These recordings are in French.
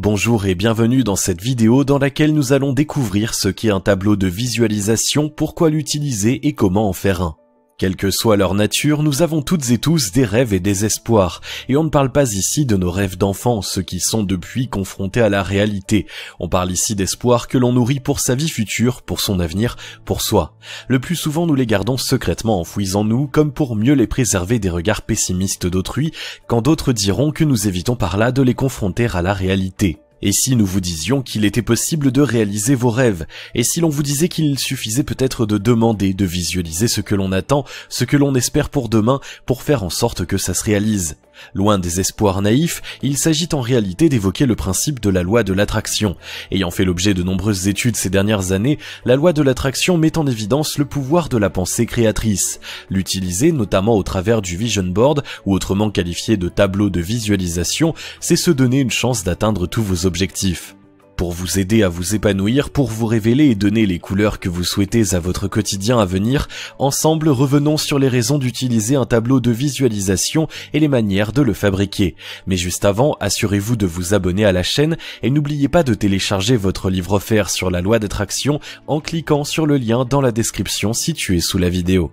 Bonjour et bienvenue dans cette vidéo dans laquelle nous allons découvrir ce qu'est un tableau de visualisation, pourquoi l'utiliser et comment en faire un. Quelle que soit leur nature, nous avons toutes et tous des rêves et des espoirs. Et on ne parle pas ici de nos rêves d'enfants, ceux qui sont depuis confrontés à la réalité. On parle ici d'espoirs que l'on nourrit pour sa vie future, pour son avenir, pour soi. Le plus souvent, nous les gardons secrètement enfouis en nous, comme pour mieux les préserver des regards pessimistes d'autrui, quand d'autres diront que nous évitons par là de les confronter à la réalité. Et si nous vous disions qu'il était possible de réaliser vos rêves? Et si l'on vous disait qu'il suffisait peut-être de demander, de visualiser ce que l'on attend, ce que l'on espère pour demain, pour faire en sorte que ça se réalise? Loin des espoirs naïfs, il s'agit en réalité d'évoquer le principe de la loi de l'attraction. Ayant fait l'objet de nombreuses études ces dernières années, la loi de l'attraction met en évidence le pouvoir de la pensée créatrice. L'utiliser, notamment au travers du vision board, ou autrement qualifié de tableau de visualisation, c'est se donner une chance d'atteindre tous vos objectifs. Pour vous aider à vous épanouir, pour vous révéler et donner les couleurs que vous souhaitez à votre quotidien à venir, ensemble revenons sur les raisons d'utiliser un tableau de visualisation et les manières de le fabriquer. Mais juste avant, assurez-vous de vous abonner à la chaîne et n'oubliez pas de télécharger votre livre offert sur la loi d'attraction en cliquant sur le lien dans la description situé sous la vidéo.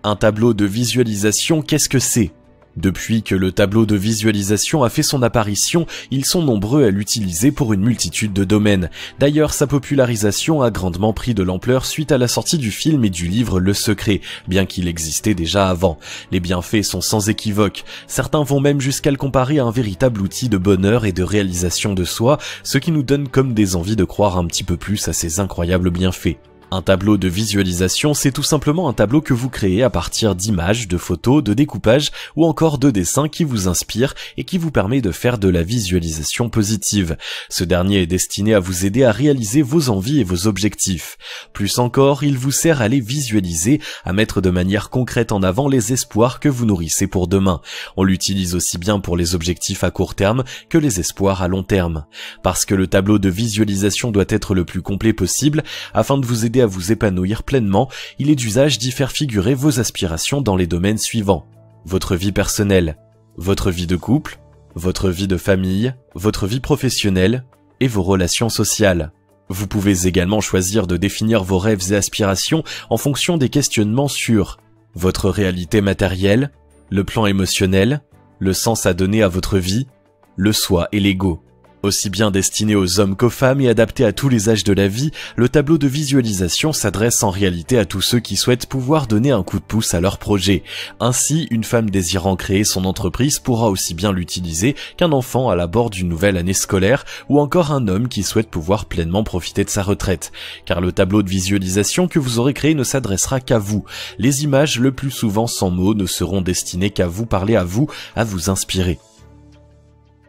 Un tableau de visualisation, qu'est-ce que c'est ? Depuis que le tableau de visualisation a fait son apparition, ils sont nombreux à l'utiliser pour une multitude de domaines. D'ailleurs, sa popularisation a grandement pris de l'ampleur suite à la sortie du film et du livre Le Secret, bien qu'il existait déjà avant. Les bienfaits sont sans équivoque. Certains vont même jusqu'à le comparer à un véritable outil de bonheur et de réalisation de soi, ce qui nous donne comme des envies de croire un petit peu plus à ces incroyables bienfaits. Un tableau de visualisation, c'est tout simplement un tableau que vous créez à partir d'images, de photos, de découpages ou encore de dessins qui vous inspirent et qui vous permet de faire de la visualisation positive. Ce dernier est destiné à vous aider à réaliser vos envies et vos objectifs. Plus encore, il vous sert à les visualiser, à mettre de manière concrète en avant les espoirs que vous nourrissez pour demain. On l'utilise aussi bien pour les objectifs à court terme que les espoirs à long terme. Parce que le tableau de visualisation doit être le plus complet possible, afin de vous aider à vous épanouir pleinement, il est d'usage d'y faire figurer vos aspirations dans les domaines suivants. Votre vie personnelle, votre vie de couple, votre vie de famille, votre vie professionnelle et vos relations sociales. Vous pouvez également choisir de définir vos rêves et aspirations en fonction des questionnements sur votre réalité matérielle, le plan émotionnel, le sens à donner à votre vie, le soi et l'ego. Aussi bien destiné aux hommes qu'aux femmes et adapté à tous les âges de la vie, le tableau de visualisation s'adresse en réalité à tous ceux qui souhaitent pouvoir donner un coup de pouce à leur projet. Ainsi, une femme désirant créer son entreprise pourra aussi bien l'utiliser qu'un enfant à l'abord d'une nouvelle année scolaire ou encore un homme qui souhaite pouvoir pleinement profiter de sa retraite. Car le tableau de visualisation que vous aurez créé ne s'adressera qu'à vous. Les images, le plus souvent sans mots, ne seront destinées qu'à vous parler à vous inspirer.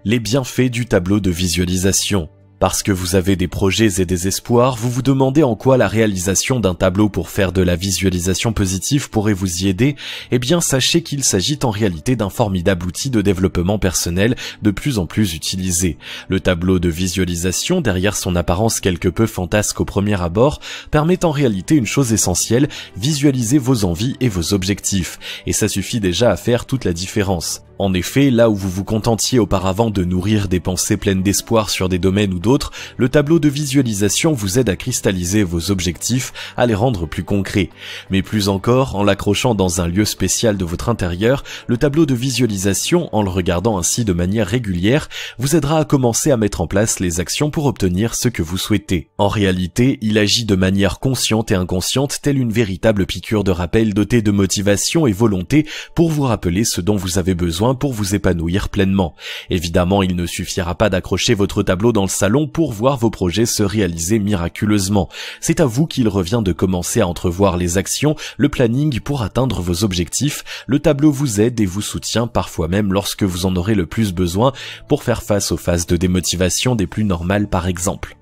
Les bienfaits du tableau de visualisation. Parce que vous avez des projets et des espoirs, vous vous demandez en quoi la réalisation d'un tableau pour faire de la visualisation positive pourrait vous y aider, eh bien sachez qu'il s'agit en réalité d'un formidable outil de développement personnel de plus en plus utilisé. Le tableau de visualisation, derrière son apparence quelque peu fantasque au premier abord, permet en réalité une chose essentielle, visualiser vos envies et vos objectifs. Et ça suffit déjà à faire toute la différence. En effet, là où vous vous contentiez auparavant de nourrir des pensées pleines d'espoir sur des domaines ou d'autres, le tableau de visualisation vous aide à cristalliser vos objectifs, à les rendre plus concrets. Mais plus encore, en l'accrochant dans un lieu spécial de votre intérieur, le tableau de visualisation, en le regardant ainsi de manière régulière, vous aidera à commencer à mettre en place les actions pour obtenir ce que vous souhaitez. En réalité, il agit de manière consciente et inconsciente, telle une véritable piqûre de rappel dotée de motivation et volonté pour vous rappeler ce dont vous avez besoin pour vous épanouir pleinement. Évidemment, il ne suffira pas d'accrocher votre tableau dans le salon pour voir vos projets se réaliser miraculeusement. C'est à vous qu'il revient de commencer à entrevoir les actions, le planning pour atteindre vos objectifs. Le tableau vous aide et vous soutient parfois même lorsque vous en aurez le plus besoin pour faire face aux phases de démotivation des plus normales par exemple.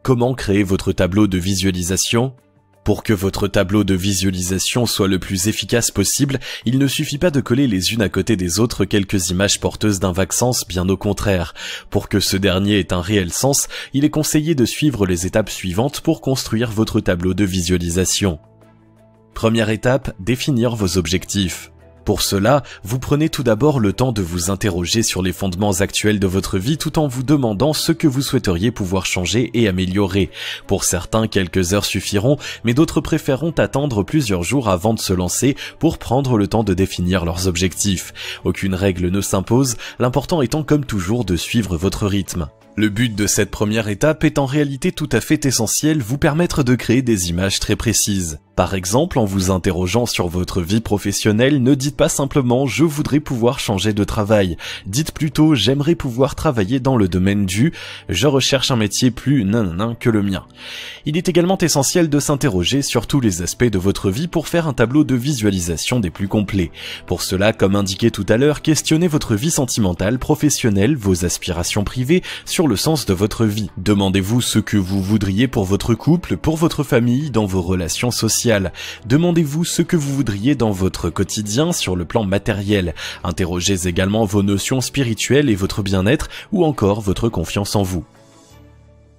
Comment créer votre tableau de visualisation ? Pour que votre tableau de visualisation soit le plus efficace possible, il ne suffit pas de coller les unes à côté des autres quelques images porteuses d'un vague sens, bien au contraire. Pour que ce dernier ait un réel sens, il est conseillé de suivre les étapes suivantes pour construire votre tableau de visualisation. Première étape, définir vos objectifs. Pour cela, vous prenez tout d'abord le temps de vous interroger sur les fondements actuels de votre vie tout en vous demandant ce que vous souhaiteriez pouvoir changer et améliorer. Pour certains, quelques heures suffiront, mais d'autres préféreront attendre plusieurs jours avant de se lancer pour prendre le temps de définir leurs objectifs. Aucune règle ne s'impose, l'important étant comme toujours de suivre votre rythme. Le but de cette première étape est en réalité tout à fait essentiel, vous permettre de créer des images très précises. Par exemple, en vous interrogeant sur votre vie professionnelle, ne dites pas simplement « je voudrais pouvoir changer de travail ». Dites plutôt « j'aimerais pouvoir travailler dans le domaine du « je recherche un métier plus nanana que le mien ». Il est également essentiel de s'interroger sur tous les aspects de votre vie pour faire un tableau de visualisation des plus complets. Pour cela, comme indiqué tout à l'heure, questionnez votre vie sentimentale, professionnelle, vos aspirations privées sur le sens de votre vie. Demandez-vous ce que vous voudriez pour votre couple, pour votre famille, dans vos relations sociales. Demandez-vous ce que vous voudriez dans votre quotidien sur le plan matériel. Interrogez également vos notions spirituelles et votre bien-être ou encore votre confiance en vous.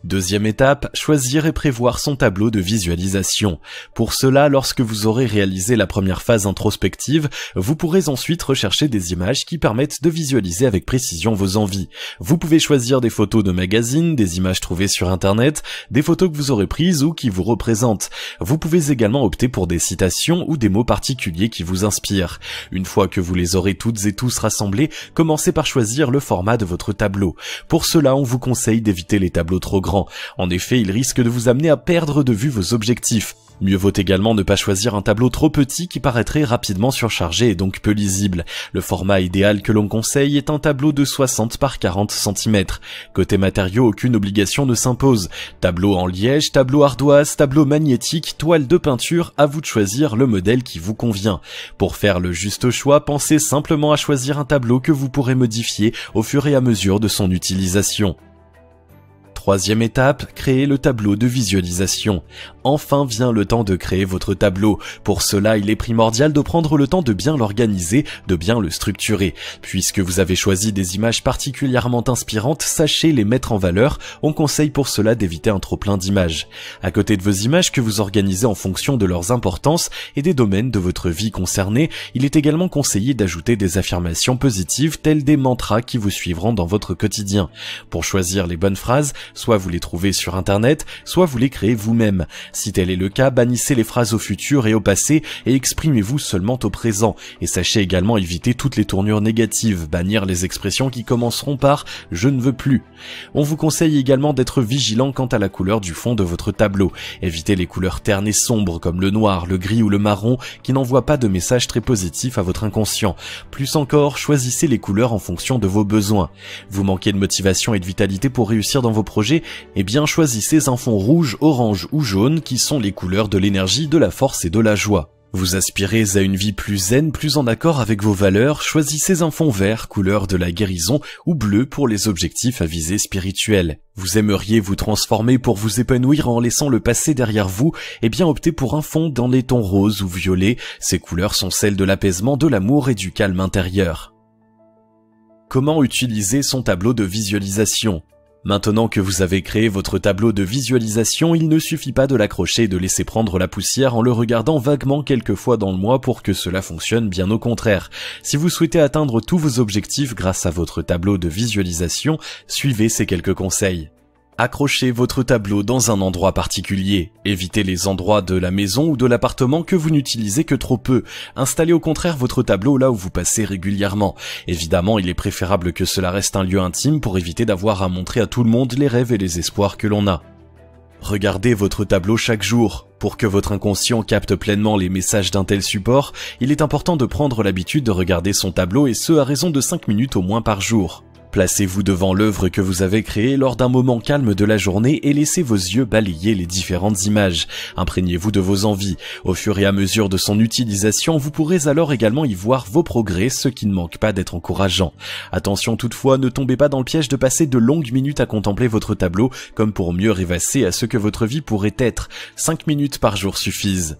Deuxième étape, choisir et prévoir son tableau de visualisation. Pour cela, lorsque vous aurez réalisé la première phase introspective, vous pourrez ensuite rechercher des images qui permettent de visualiser avec précision vos envies. Vous pouvez choisir des photos de magazines, des images trouvées sur internet, des photos que vous aurez prises ou qui vous représentent. Vous pouvez également opter pour des citations ou des mots particuliers qui vous inspirent. Une fois que vous les aurez toutes et tous rassemblés, commencez par choisir le format de votre tableau. Pour cela, on vous conseille d'éviter les tableaux trop grands. En effet, il risque de vous amener à perdre de vue vos objectifs. Mieux vaut également ne pas choisir un tableau trop petit qui paraîtrait rapidement surchargé et donc peu lisible. Le format idéal que l'on conseille est un tableau de 60 par 40 cm. Côté matériaux, aucune obligation ne s'impose. Tableau en liège, tableau ardoise, tableau magnétique, toile de peinture, à vous de choisir le modèle qui vous convient. Pour faire le juste choix, pensez simplement à choisir un tableau que vous pourrez modifier au fur et à mesure de son utilisation. Troisième étape, créer le tableau de visualisation. Enfin vient le temps de créer votre tableau. Pour cela, il est primordial de prendre le temps de bien l'organiser, de bien le structurer. Puisque vous avez choisi des images particulièrement inspirantes, sachez les mettre en valeur. On conseille pour cela d'éviter un trop-plein d'images. À côté de vos images que vous organisez en fonction de leurs importances et des domaines de votre vie concernés, il est également conseillé d'ajouter des affirmations positives telles des mantras qui vous suivront dans votre quotidien. Pour choisir les bonnes phrases, soit vous les trouvez sur internet, soit vous les créez vous-même. Si tel est le cas, bannissez les phrases au futur et au passé et exprimez-vous seulement au présent. Et sachez également éviter toutes les tournures négatives, bannir les expressions qui commenceront par « je ne veux plus ». On vous conseille également d'être vigilant quant à la couleur du fond de votre tableau. Évitez les couleurs ternes et sombres comme le noir, le gris ou le marron qui n'envoient pas de message très positif à votre inconscient. Plus encore, choisissez les couleurs en fonction de vos besoins. Vous manquez de motivation et de vitalité pour réussir dans vos projets, eh bien choisissez un fond rouge, orange ou jaune qui sont les couleurs de l'énergie, de la force et de la joie. Vous aspirez à une vie plus zen, plus en accord avec vos valeurs, choisissez un fond vert, couleur de la guérison, ou bleu pour les objectifs à visée spirituelle. Vous aimeriez vous transformer pour vous épanouir en laissant le passé derrière vous, eh bien optez pour un fond dans les tons roses ou violets, ces couleurs sont celles de l'apaisement, de l'amour et du calme intérieur. Comment utiliser son tableau de visualisation ? Maintenant que vous avez créé votre tableau de visualisation, il ne suffit pas de l'accrocher et de laisser prendre la poussière en le regardant vaguement quelques fois dans le mois pour que cela fonctionne, bien au contraire. Si vous souhaitez atteindre tous vos objectifs grâce à votre tableau de visualisation, suivez ces quelques conseils. Accrochez votre tableau dans un endroit particulier. Évitez les endroits de la maison ou de l'appartement que vous n'utilisez que trop peu. Installez au contraire votre tableau là où vous passez régulièrement. Évidemment, il est préférable que cela reste un lieu intime pour éviter d'avoir à montrer à tout le monde les rêves et les espoirs que l'on a. Regardez votre tableau chaque jour. Pour que votre inconscient capte pleinement les messages d'un tel support, il est important de prendre l'habitude de regarder son tableau et ce à raison de 5 minutes au moins par jour. Placez-vous devant l'œuvre que vous avez créée lors d'un moment calme de la journée et laissez vos yeux balayer les différentes images. Imprégnez-vous de vos envies. Au fur et à mesure de son utilisation, vous pourrez alors également y voir vos progrès, ce qui ne manque pas d'être encourageant. Attention toutefois, ne tombez pas dans le piège de passer de longues minutes à contempler votre tableau, comme pour mieux rêvasser à ce que votre vie pourrait être. 5 minutes par jour suffisent.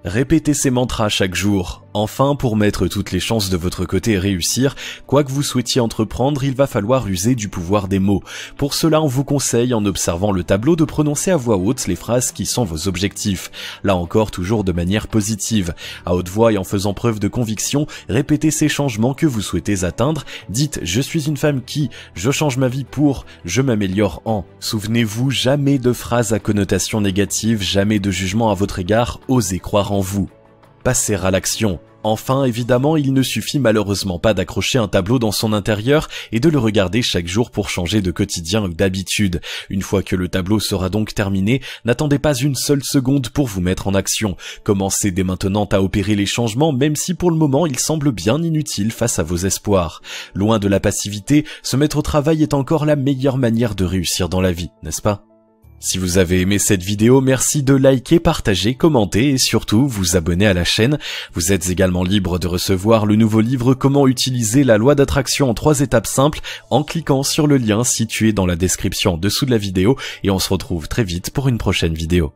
Répétez ces mantras chaque jour. Enfin, pour mettre toutes les chances de votre côté et réussir, quoi que vous souhaitiez entreprendre, il va falloir user du pouvoir des mots. Pour cela, on vous conseille, en observant le tableau, de prononcer à voix haute les phrases qui sont vos objectifs. Là encore, toujours de manière positive. À haute voix et en faisant preuve de conviction, répétez ces changements que vous souhaitez atteindre. Dites « Je suis une femme qui, je change ma vie pour, je m'améliore en ». Souvenez-vous, jamais de phrases à connotation négative, jamais de jugement à votre égard, osez croire en vous. Passer à l'action. Enfin, évidemment, il ne suffit malheureusement pas d'accrocher un tableau dans son intérieur et de le regarder chaque jour pour changer de quotidien ou d'habitude. Une fois que le tableau sera donc terminé, n'attendez pas une seule seconde pour vous mettre en action. Commencez dès maintenant à opérer les changements, même si pour le moment ils semblent bien inutiles face à vos espoirs. Loin de la passivité, se mettre au travail est encore la meilleure manière de réussir dans la vie, n'est-ce pas ? Si vous avez aimé cette vidéo, merci de liker, partager, commenter et surtout vous abonner à la chaîne. Vous êtes également libre de recevoir le nouveau livre Comment utiliser la loi d'attraction en 3 étapes simples en cliquant sur le lien situé dans la description en dessous de la vidéo et on se retrouve très vite pour une prochaine vidéo.